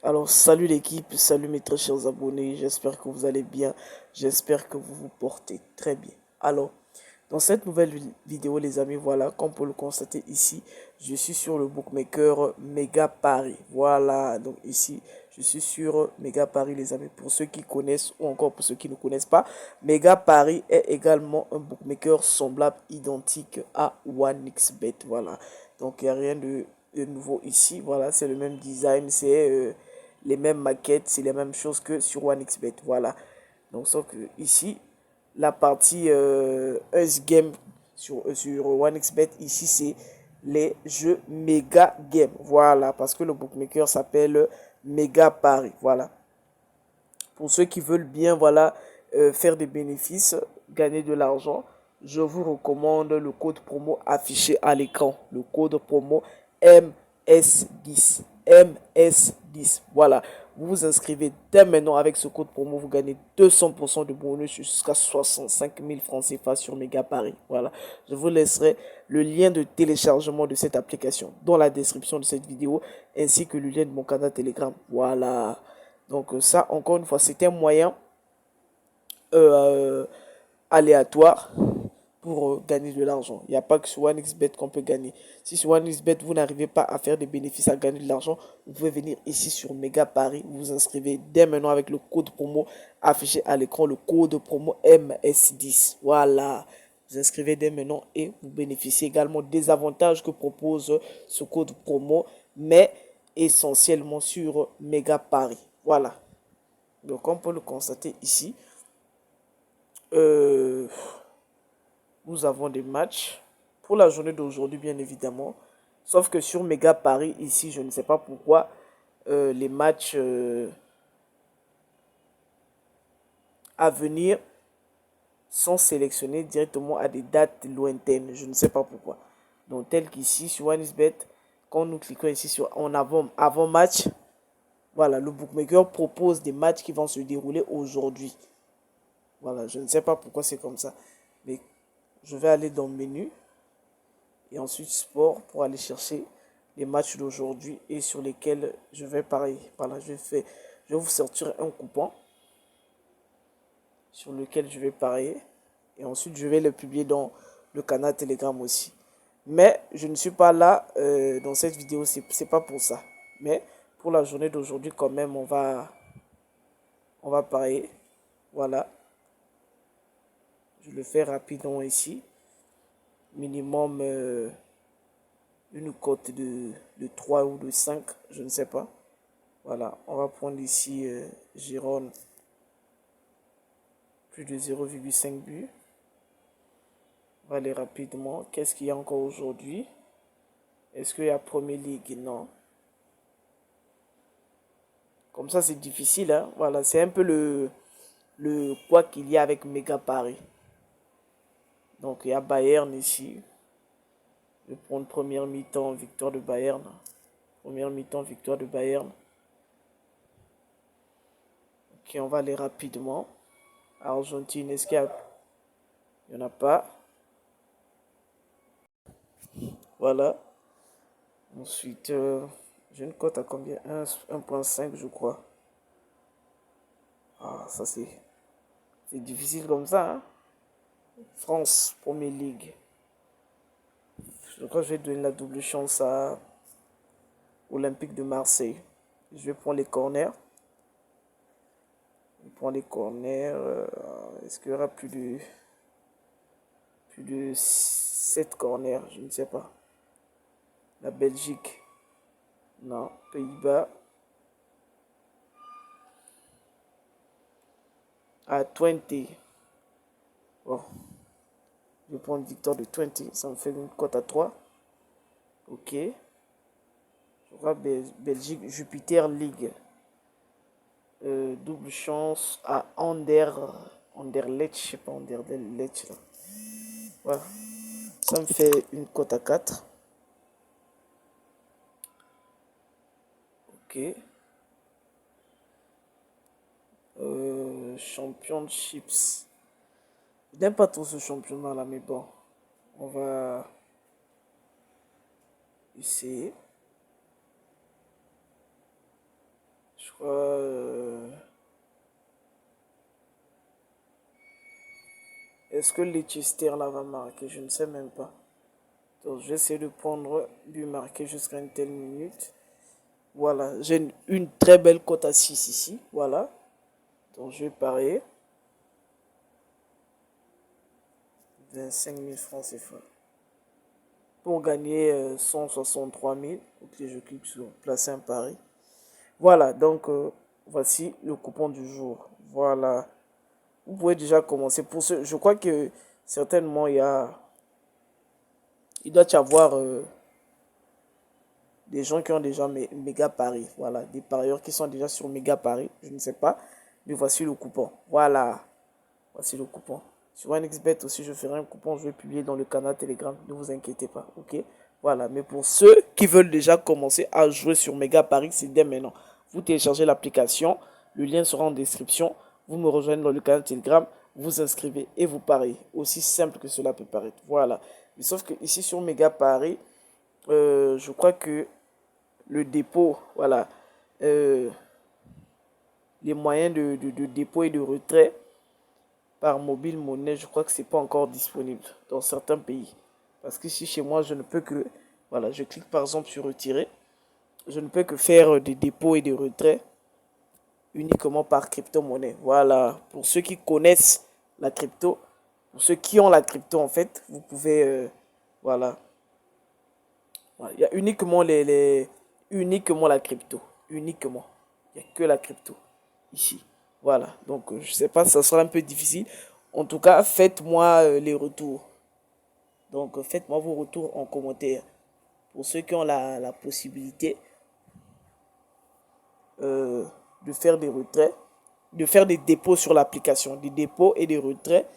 Alors, salut l'équipe, salut mes très chers abonnés, j'espère que vous allez bien, j'espère que vous vous portez très bien. Alors, dans cette nouvelle vidéo, les amis, voilà, comme vous le constatez ici, je suis sur le bookmaker Mega Paris. Voilà, donc ici, je suis sur Mega Paris, les amis. Pour ceux qui connaissent ou encore pour ceux qui ne connaissent pas, Mega Paris est également un bookmaker semblable, identique à OneXBet. Voilà, donc il n'y a rien de nouveau ici. Voilà, c'est le même design, c'est les mêmes maquettes, c'est les mêmes choses que sur OneXBet. Voilà, donc sauf que ici, la partie Us Game sur OneXBet, ici c'est les jeux Mega Game. Voilà, parce que le bookmaker s'appelle Mega Paris. Voilà. Pour ceux qui veulent bien, voilà, faire des bénéfices, gagner de l'argent, je vous recommande le code promo affiché à l'écran. Le code promo MS10. MS10. Voilà. Vous vous inscrivez dès maintenant avec ce code promo. Vous gagnez 200% de bonus jusqu'à 65 000 francs CFA sur Mega Paris. Voilà. Je vous laisserai le lien de téléchargement de cette application dans la description de cette vidéo ainsi que le lien de mon canal Telegram. Voilà. Donc ça, encore une fois, c'est un moyen euh, aléatoire pour gagner de l'argent. Il n'y a pas que sur OneXBet qu'on peut gagner. Si sur OneXBet, vous n'arrivez pas à faire des bénéfices, à gagner de l'argent, vous pouvez venir ici sur Mega Paris. Vous vous inscrivez dès maintenant avec le code promo affiché à l'écran, le code promo MS10. Voilà. Vous inscrivez dès maintenant et vous bénéficiez également des avantages que propose ce code promo, mais essentiellement sur Mega Paris. Voilà. Donc, on peut le constater ici. Euh, nous avons des matchs pour la journée d'aujourd'hui, bien évidemment. Sauf que sur Mega Paris, ici, je ne sais pas pourquoi les matchs à venir sont sélectionnés directement à des dates lointaines. Je ne sais pas pourquoi. Donc, tel qu'ici, sur OneXBet, quand nous cliquons ici sur en avant match, voilà, le bookmaker propose des matchs qui vont se dérouler aujourd'hui. Voilà, je ne sais pas pourquoi c'est comme ça. Mais je vais aller dans le menu et ensuite sport pour aller chercher les matchs d'aujourd'hui et sur lesquels je vais parier. Voilà, je vais vous sortir un coupon sur lequel je vais parier et ensuite je vais le publier dans le canal Telegram aussi. Mais je ne suis pas là dans cette vidéo, c'est pas pour ça. Mais pour la journée d'aujourd'hui quand même, on va parier. Voilà, je le fais rapidement ici. Minimum une cote de 3 ou de 5, je ne sais pas. Voilà, on va prendre ici Giron, plus de 0,5 buts. On va aller rapidement. Qu'est-ce qu'il y a encore aujourd'hui? Est-ce qu'il y a Premier League? Non. Comme ça, c'est difficile. Hein? Voilà, c'est un peu le quoi qu'il y a avec Mega Paris. Donc, il y a Bayern ici. Je vais prendre première mi-temps, victoire de Bayern. Première mi-temps, victoire de Bayern. Ok, on va aller rapidement. Argentine, est-ce qu'il y a... Il n'y en a pas. Voilà. Ensuite, j'ai une cote à combien? 1,5 je crois. Ah, ça c'est difficile comme ça. Hein? France, Premier League. Je crois que je vais donner la double chance à Olympique de Marseille. Je vais prendre les corners. Je prends les corners. Est-ce qu'il y aura plus de 7 corners? Je ne sais pas. La Belgique. Non. Pays-Bas. À 20. Bon. Je vais prendre victoire de 20. Ça me fait une cote à 3. Ok. Je crois Belgique, Jupiter League. Double chance à Anderlecht. Je sais pas, Anderlecht. Là. Voilà. Ça me fait une cote à 4. Ok. Championships. Je n'aime pas trop ce championnat là, mais bon. On va essayer. Je crois... Est-ce que Leicester là va marquer? Je ne sais même pas. Donc je vais essayer de prendre but marqué jusqu'à une telle minute. Voilà, j'ai une très belle cote à 6 ici. Voilà. Donc je vais parier. 25 000 francs CFA. Pour gagner 163 000. Ok, je clique sur placer un pari. Voilà, donc voici le coupon du jour. Voilà. Vous pouvez déjà commencer. Pour ce, je crois que certainement il doit y avoir des gens qui ont déjà méga paris. Voilà, des parieurs qui sont déjà sur méga paris. Je ne sais pas. Mais voici le coupon. Voilà. Voici le coupon. Sur OneXBet aussi, je ferai un coupon. Je vais publier dans le canal Telegram. Ne vous inquiétez pas. Ok. Voilà. Mais pour ceux qui veulent déjà commencer à jouer sur méga paris, c'est dès maintenant. Vous téléchargez l'application. Le lien sera en description. Vous me rejoignez dans le canal Telegram. Vous inscrivez et vous pariez. Aussi simple que cela peut paraître. Voilà. Mais sauf que ici sur méga paris, je crois que le dépôt, voilà, les moyens de dépôt et de retrait par mobile monnaie, je crois que c'est pas encore disponible dans certains pays. Parce que si chez moi, je ne peux que, voilà, je clique par exemple sur retirer, je ne peux que faire des dépôts et des retraits uniquement par crypto-monnaie. Voilà, pour ceux qui connaissent la crypto, pour ceux qui ont la crypto en fait, vous pouvez, voilà. Voilà. Il y a uniquement la crypto, uniquement. Il n'y a que la crypto ici. Voilà, donc je sais pas, ça sera un peu difficile. En tout cas, faites-moi les retours. Donc faites-moi vos retours en commentaire. Pour ceux qui ont la possibilité de faire des retraits, de faire des dépôts sur l'application, des dépôts et des retraits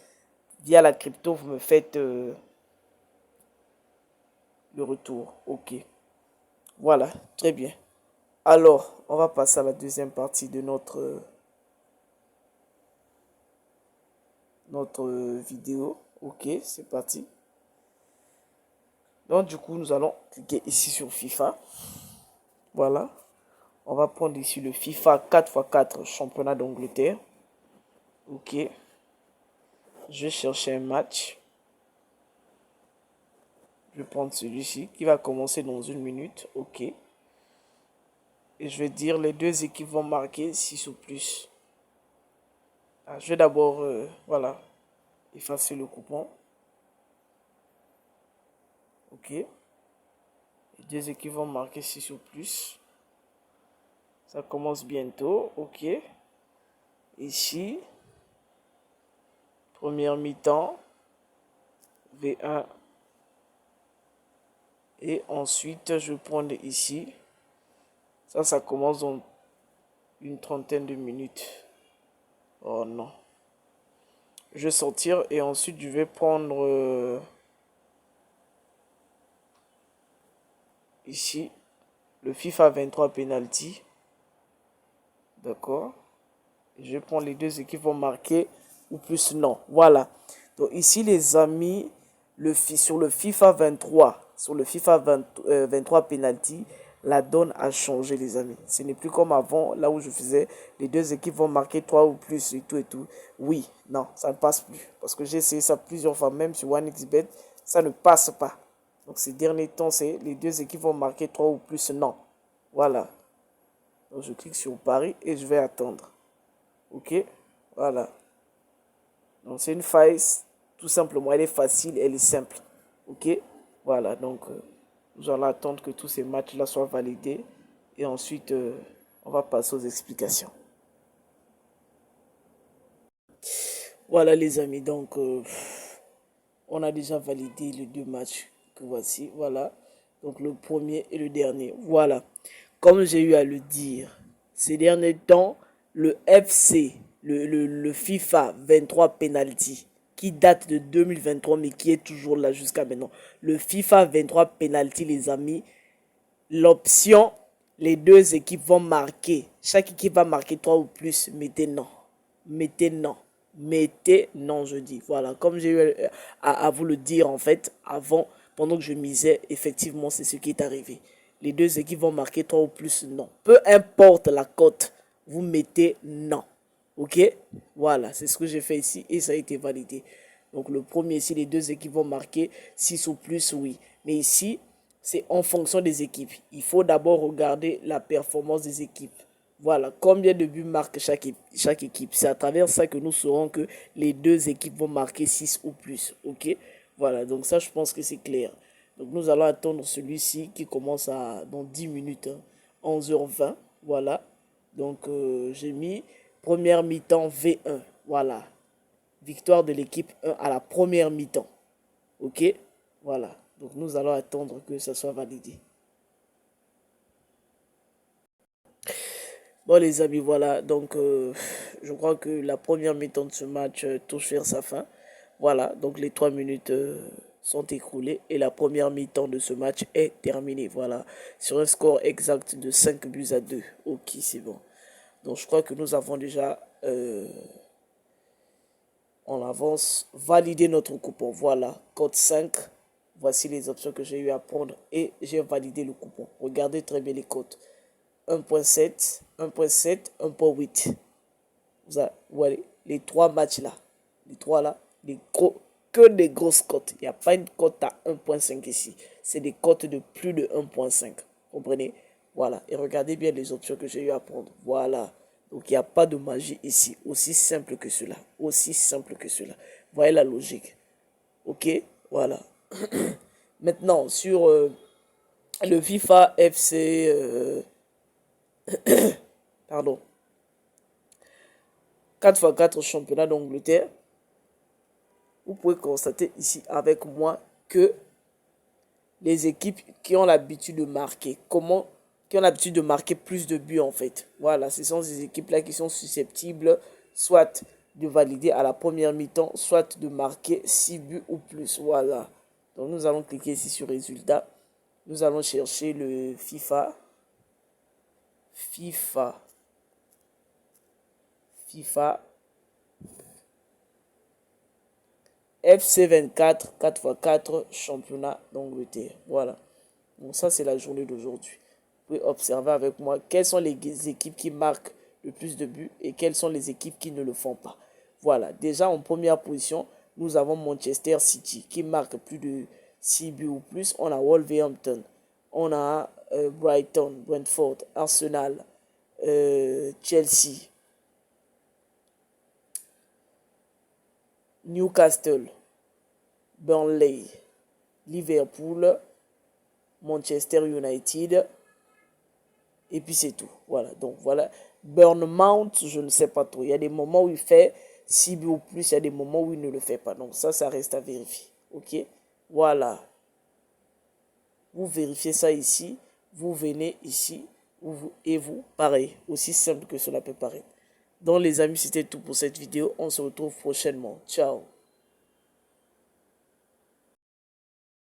via la crypto, vous me faites le retour. Ok. Voilà, très bien. Alors, on va passer à la deuxième partie de notre vidéo. Ok, c'est parti. Donc, du coup, nous allons cliquer ici sur FIFA. Voilà. On va prendre ici le FIFA 4x4 championnat d'Angleterre. Ok. Je vais chercher un match. Je vais prendre celui-ci qui va commencer dans une minute. Ok. Et je vais dire les deux équipes vont marquer 6 ou plus. Ah, je vais d'abord, voilà, effacer le coupon. Ok. Les deux équipes vont marquer 6 ou plus. Ça commence bientôt. Ok. Ici. Première mi-temps. V1. Et ensuite, je vais prendre ici. Ça commence dans une trentaine de minutes. Oh non. Je vais sortir et ensuite je vais prendre ici le FIFA 23 penalty. D'accord. Je vais prendre les deux équipes vont marquer ou plus non. Voilà. Donc ici les amis, sur le FIFA 23, sur le FIFA 23 penalty, la donne a changé les amis. Ce n'est plus comme avant, là où je faisais les deux équipes vont marquer 3 ou plus et tout et tout. Oui, non, ça ne passe plus. Parce que j'ai essayé ça plusieurs fois, même sur OneXBet, ça ne passe pas. Donc ces derniers temps, c'est les deux équipes vont marquer 3 ou plus, non. Voilà. Donc je clique sur Paris et je vais attendre. Ok, voilà. Donc c'est une faille, tout simplement. Elle est facile, elle est simple. Ok, voilà. Donc nous allons attendre que tous ces matchs-là soient validés. Et ensuite, on va passer aux explications. Voilà les amis, donc on a déjà validé les deux matchs que voici. Voilà. Donc le premier et le dernier. Voilà. Comme j'ai eu à le dire, ces derniers temps, le FC, le FIFA 23 Penalty, qui date de 2023 mais qui est toujours là jusqu'à maintenant. Le FIFA 23 Penalty, les amis, l'option, les deux équipes vont marquer. Chaque équipe va marquer 3 ou plus. Mettez non. Mettez non. Mettez non, je dis. Voilà, comme j'ai eu à vous le dire en fait, avant, pendant que je misais, effectivement, c'est ce qui est arrivé. Les deux équipes vont marquer 3 ou plus non. Peu importe la cote. vous mettez non. Ok? Voilà, c'est ce que j'ai fait ici et ça a été validé. Donc le premier ici, les deux équipes vont marquer 6 ou plus, oui. Mais ici, c'est en fonction des équipes. Il faut d'abord regarder la performance des équipes. Voilà, combien de buts marque chaque équipe. C'est à travers ça que nous saurons que les deux équipes vont marquer 6 ou plus. Ok? Voilà, donc ça, je pense que c'est clair. Donc nous allons attendre celui-ci qui commence dans 10 minutes, hein, 11h20. Voilà. Donc j'ai mis première mi-temps V1. Voilà. Victoire de l'équipe 1 à la première mi-temps. Ok? Voilà. Donc nous allons attendre que ça soit validé. Bon les amis, voilà. Donc je crois que la première mi-temps de ce match touche vers sa fin. Voilà. Donc les 3 minutes sont écoulées et la première mi-temps de ce match est terminée. Voilà. Sur un score exact de 5 buts à 2. Ok, c'est bon. Donc je crois que nous avons déjà en avance validé notre coupon. Voilà, code 5. Voici les options que j'ai eu à prendre et j'ai validé le coupon. Regardez très bien les codes. 1.7, 1.7, 1.8. Vous voyez les trois matchs là. Les trois là, que des grosses cotes. Il n'y a pas une cote à 1.5 ici. C'est des cotes de plus de 1.5. Comprenez? Voilà. Et regardez bien les options que j'ai eu à prendre. Voilà. Donc il n'y a pas de magie ici. Aussi simple que cela. Aussi simple que cela. Voyez la logique. Ok? Voilà. Maintenant, sur le FIFA FC... pardon. 4x4 championnat d'Angleterre. Vous pouvez constater ici avec moi que les équipes qui ont l'habitude de marquer, qui ont l'habitude de marquer plus de buts en fait. Voilà, ce sont ces équipes-là qui sont susceptibles soit de valider à la première mi-temps, soit de marquer 6 buts ou plus. Voilà. Donc nous allons cliquer ici sur résultat. Nous allons chercher le FIFA FC24 4x4 championnat d'Angleterre. Voilà. Donc ça, c'est la journée d'aujourd'hui. Vous pouvez observer avec moi quelles sont les équipes qui marquent le plus de buts et quelles sont les équipes qui ne le font pas. Voilà. Déjà, en première position, nous avons Manchester City qui marque plus de 6 buts ou plus. On a Wolverhampton. On a Brighton, Brentford, Arsenal, Chelsea, Newcastle, Burnley, Liverpool, Manchester United, et puis c'est tout. Voilà, donc voilà. Bournemouth, je ne sais pas trop. Il y a des moments où il fait 6 buts ou plus, il y a des moments où il ne le fait pas. Donc ça reste à vérifier. Ok, voilà. Vous vérifiez ça ici, vous venez ici, et vous, pareil, aussi simple que cela peut paraître. Donc les amis, c'était tout pour cette vidéo. On se retrouve prochainement. Ciao.